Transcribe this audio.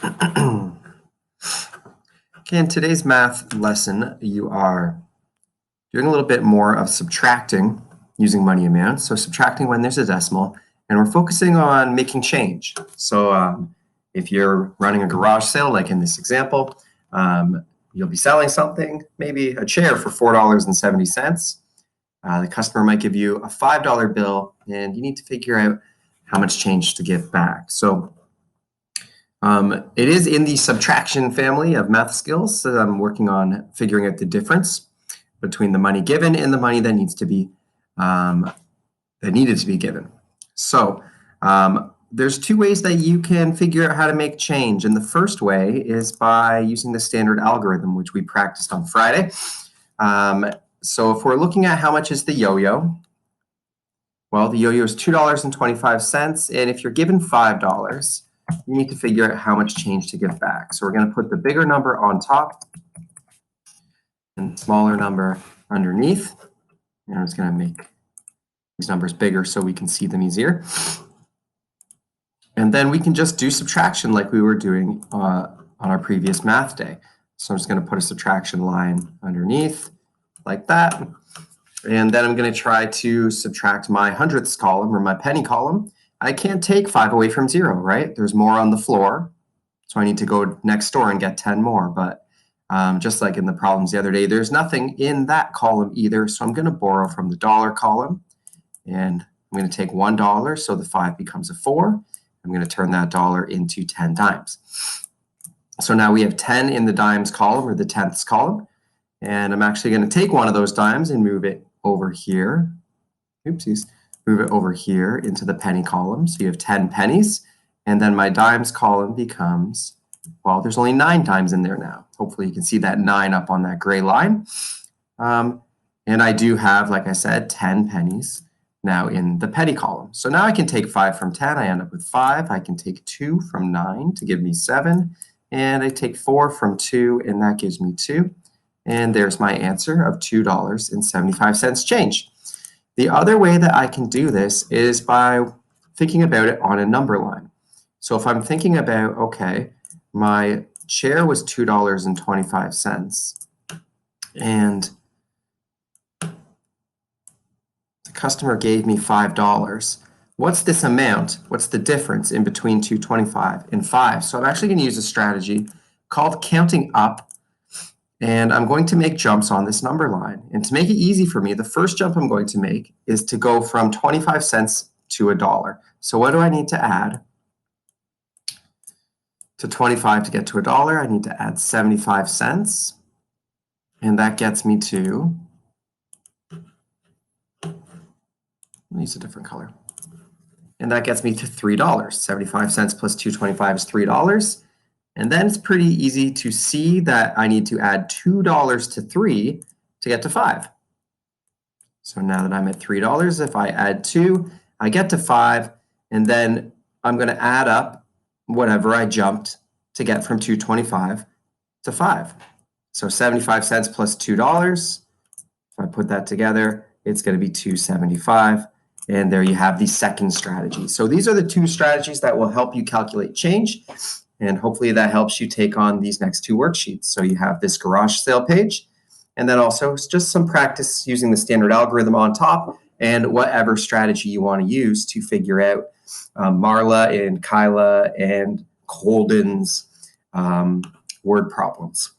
Okay, in today's math lesson, you are doing a little bit more of subtracting using money amounts. So subtracting when there's a decimal, and we're focusing on making change. So if you're running a garage sale, like in this example, you'll be selling something, maybe a chair for $4.70. The customer might give you a $5 bill, and you need to figure out how much change to give back. So it is in the subtraction family of math skills. So I'm working on figuring out the difference between the money given and the money that needs to be that needed to be given. So there's two ways that you can figure out how to make change. And the first way is by using the standard algorithm, which we practiced on Friday. So if we're looking at how much is the yo-yo, well, the yo-yo is $2.25. And if you're given $5, you need to figure out how much change to give back. So we're going to put the bigger number on top and smaller number underneath. And I'm just going to make these numbers bigger so we can see them easier. And then we can just do subtraction like we were doing on our previous math day. So I'm just going to put a subtraction line underneath like that. And then I'm going to try to subtract my hundredths column or my penny column. I can't take 5 away from 0, right? There's more on the floor, so I need to go next door and get 10 more. But just like in the problems the other day, there's nothing in that column either, so I'm going to borrow from the dollar column. And I'm going to take $1, so the 5 becomes a 4. I'm going to turn that dollar into 10 dimes. So now we have 10 in the dimes column, or the tenths column. And I'm actually going to take one of those dimes and move it over here. Oopsies. Move it over here into the penny column. So you have 10 pennies. And then my dimes column becomes, well, there's only 9 dimes in there now. Hopefully you can see that 9 up on that gray line. And I do have, like I said, 10 pennies now in the penny column. So now I can take 5 from 10. I end up with 5. I can take 2 from 9 to give me 7. And I take 4 from 2, and that gives me 2. And there's my answer of $2.75 change. The other way that I can do this is by thinking about it on a number line. So if I'm thinking about, okay, my chair was $2.25, and the customer gave me $5. What's this amount? What's the difference in between $2.25 and 5? So I'm actually going to use a strategy called counting up. And I'm going to make jumps on this number line. And to make it easy for me, the first jump I'm going to make is to go from 25 cents to $1. So what do I need to add to 25 to get to $1? I need to add 75 cents. And that gets me to, let me use a different color. And that gets me to $3. 75 cents plus 2.25 is $3. And then it's pretty easy to see that I need to add $2 to 3 to get to 5. So now that I'm at $3, if I add 2, I get to 5, and then I'm going to add up whatever I jumped to get from $2.25 to 5. So 75 cents plus $2, if I put that together, it's going to be $2.75. And there you have the second strategy. So these are the two strategies that will help you calculate change. And hopefully that helps you take on these next 2 worksheets. So you have this garage sale page, and then also just some practice using the standard algorithm on top, and whatever strategy you want to use to figure out Marla and Kyla and Holden's word problems.